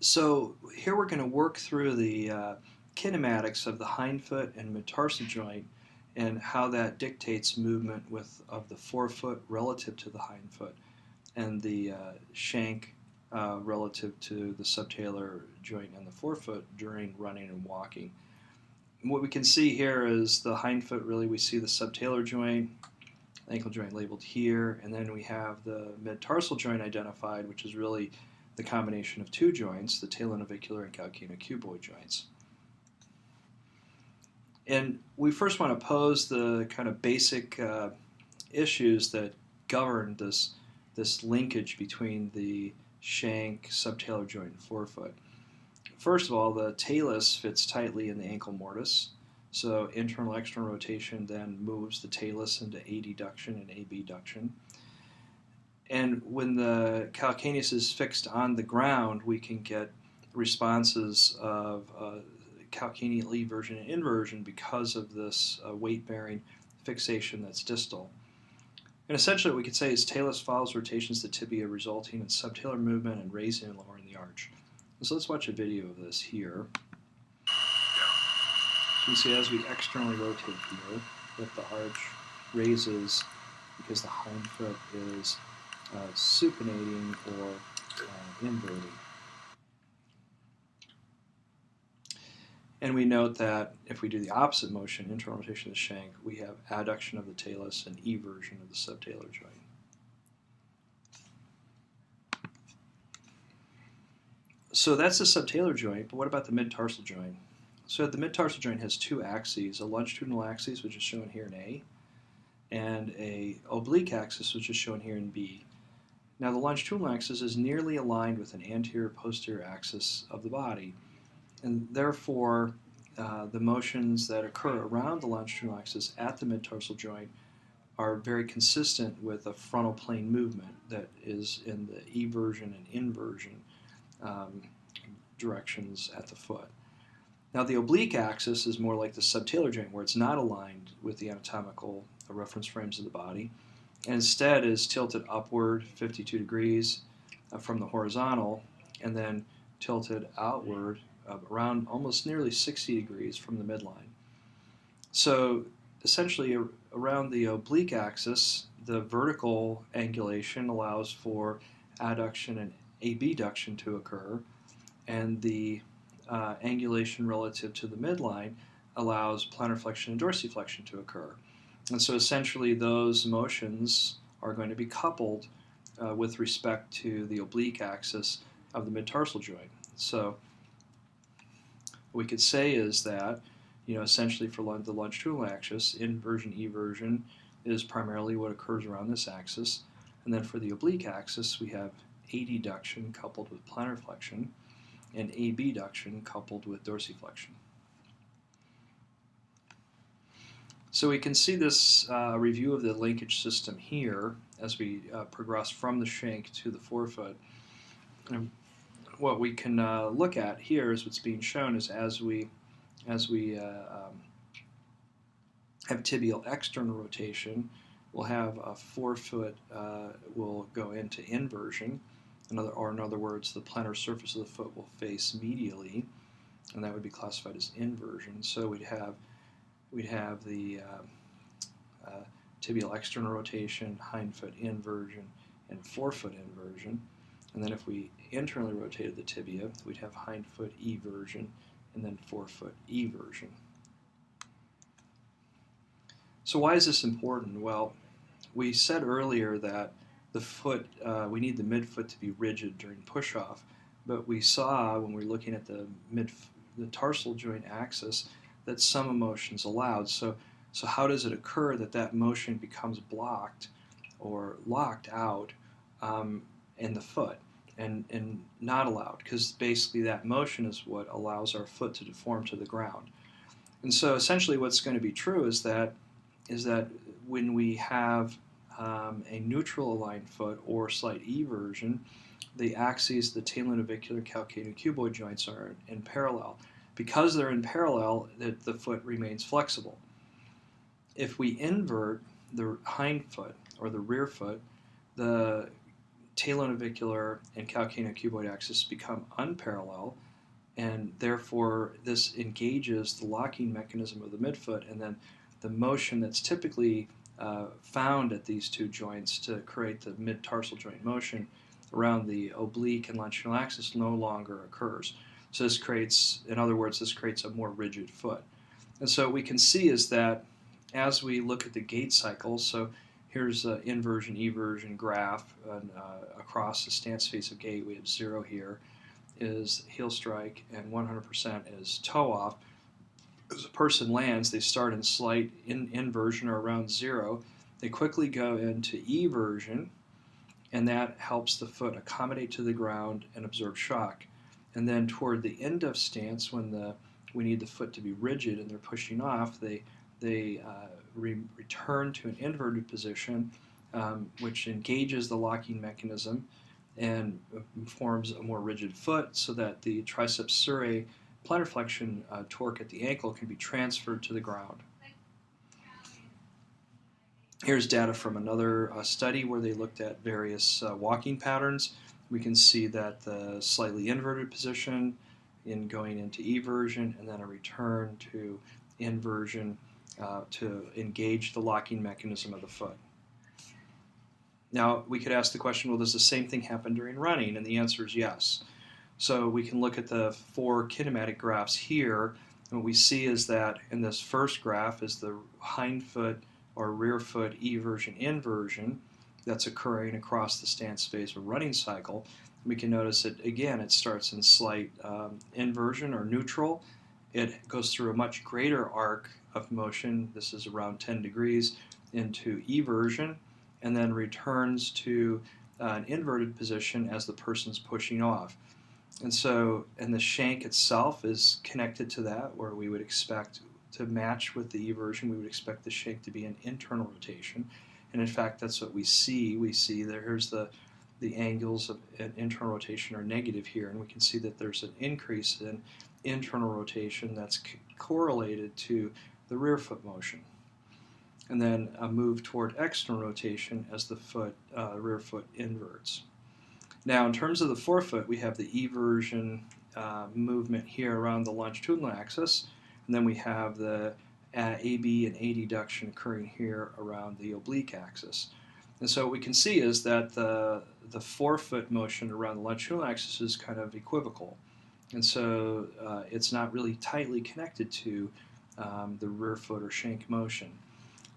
So here we're going to work through the kinematics of the hindfoot and midtarsal joint and how that dictates movement of the forefoot relative to the hindfoot and the shank relative to the subtalar joint and the forefoot during running and walking. And what we can see here is the hindfoot, really we see the subtalar joint, ankle joint labeled here, and then we have the midtarsal joint identified, which is really the combination of two joints, the talonavicular and calcaneocuboid joints. And we first want to pose the kind of basic issues that govern this linkage between the shank, subtalar joint, and forefoot. First of all, the talus fits tightly in the ankle mortise. So internal external rotation then moves the talus into adduction and abduction. And when the calcaneus is fixed on the ground, we can get responses of calcaneal eversion and inversion because of this weight-bearing fixation that's distal. And essentially what we could say is talus follows rotations of the tibia, resulting in subtalar movement and raising and lowering the arch. So let's watch a video of this here. So you see as we externally rotate here, that the arch raises because the hindfoot is supinating or inverting. And we note that if we do the opposite motion, internal rotation of the shank, we have adduction of the talus and eversion of the subtalar joint. So that's the subtalar joint, but what about the midtarsal joint? So the midtarsal joint has two axes, a longitudinal axis, which is shown here in A, and a oblique axis, which is shown here in B. Now the longitudinal axis is nearly aligned with an anterior-posterior axis of the body, and therefore the motions that occur around the longitudinal axis at the midtarsal joint are very consistent with a frontal plane movement that is in the eversion and inversion directions at the foot. Now the oblique axis is more like the subtalar joint, where it's not aligned with the anatomical reference frames of the body, and instead is tilted upward 52 degrees from the horizontal, and then tilted outward around almost nearly 60 degrees from the midline. So essentially around the oblique axis, the vertical angulation allows for adduction and abduction to occur, and the angulation relative to the midline allows plantar flexion and dorsiflexion to occur. And so essentially those motions are going to be coupled with respect to the oblique axis of the midtarsal joint. So what we could say is that, essentially for the longitudinal axis, inversion, eversion is primarily what occurs around this axis. And then for the oblique axis, we have adduction coupled with plantar flexion and abduction coupled with dorsiflexion. So we can see this review of the linkage system here as we progress from the shank to the forefoot. And what we can look at here is what's being shown is as we have tibial external rotation, we'll have a forefoot will go into inversion. In other words, the plantar surface of the foot will face medially, and that would be classified as inversion. So we'd have the tibial external rotation, hindfoot inversion, and forefoot inversion. And then if we internally rotated the tibia, we'd have hindfoot eversion and then forefoot eversion. So why is this important? Well, we said earlier that the foot, we need the midfoot to be rigid during push-off, but we saw when we were looking at the tarsal joint axis that some emotion's allowed. So how does it occur that motion becomes blocked or locked out in the foot and not allowed? Because basically that motion is what allows our foot to deform to the ground. And so essentially what's going to be true is that when we have a neutral aligned foot or slight eversion, the axes, the talonavicular and calcaneocuboid joints are in parallel. Because they're in parallel, the foot remains flexible. If we invert the hind foot or the rear foot, the talonavicular and calcaneocuboid axis become unparalleled, and therefore this engages the locking mechanism of the midfoot, and then the motion that's typically found at these two joints to create the mid-tarsal joint motion around the oblique and longitudinal axis no longer occurs. So this creates, in other words, this creates a more rigid foot. And so what we can see is that as we look at the gait cycles, so here's an inversion, eversion graph across the stance phase of gait. We have 0 here is heel strike and 100% is toe off. As a person lands, they start in slight inversion or around 0. They quickly go into eversion, and that helps the foot accommodate to the ground and absorb shock. And then toward the end of stance, when we need the foot to be rigid and they're pushing off, they return to an inverted position, which engages the locking mechanism and forms a more rigid foot so that the triceps surae plantar flexion torque at the ankle can be transferred to the ground. Here's data from another study where they looked at various walking patterns. We can see that the slightly inverted position in going into eversion and then a return to inversion to engage the locking mechanism of the foot. Now, we could ask the question, well, does the same thing happen during running? And the answer is yes. So we can look at the 4 kinematic graphs here, and what we see is that in this first graph is the hindfoot or rear foot eversion inversion that's occurring across the stance phase of running cycle. We can notice that, again, it starts in slight inversion or neutral. It goes through a much greater arc of motion, this is around 10 degrees, into eversion, and then returns to an inverted position as the person's pushing off. And so, and the shank itself is connected to that, where we would expect to match with the eversion, we would expect the shank to be an internal rotation. And in fact, that's what we see. We see that here's the angles of an internal rotation are negative here, and we can see that there's an increase in internal rotation that's correlated to the rear foot motion. And then a move toward external rotation as the rear foot inverts. Now, in terms of the forefoot, we have the eversion movement here around the longitudinal axis, and then we have the AB and adduction occurring here around the oblique axis. And so what we can see is that the forefoot motion around the longitudinal axis is kind of equivocal. And so it's not really tightly connected to the rear foot or shank motion.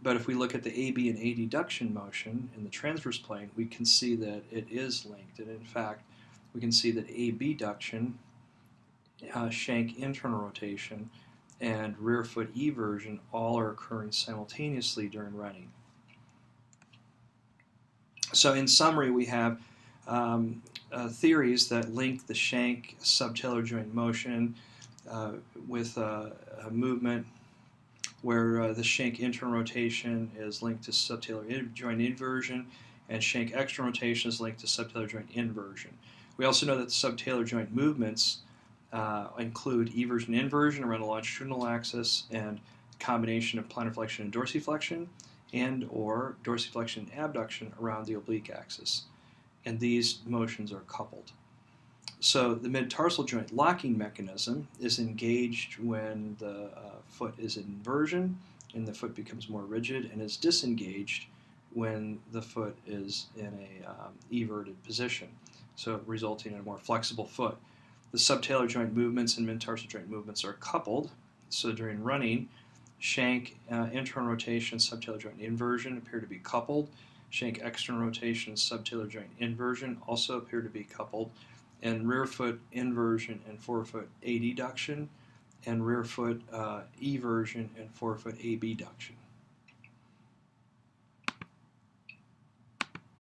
But if we look at the AB and adduction motion in the transverse plane, we can see that it is linked. And in fact, we can see that abduction, shank internal rotation, and rear foot eversion all are occurring simultaneously during running. So in summary, we have theories that link the shank subtalar joint motion with a movement where the shank internal rotation is linked to subtalar joint inversion, and shank external rotation is linked to subtalar joint inversion. We also know that the subtalar joint movements include eversion inversion around the longitudinal axis and a combination of plantar flexion and dorsiflexion, and or dorsiflexion and abduction around the oblique axis. And these motions are coupled. So the mid-tarsal joint locking mechanism is engaged when the foot is in inversion and the foot becomes more rigid, and is disengaged when the foot is in a everted position, so resulting in a more flexible foot. The subtalar joint movements and mid-tarsal joint movements are coupled, so during running, shank internal rotation and subtalar joint inversion appear to be coupled. Shank external rotation and subtalar joint inversion also appear to be coupled, and rear foot inversion and forefoot adduction, and rear foot eversion and forefoot abduction.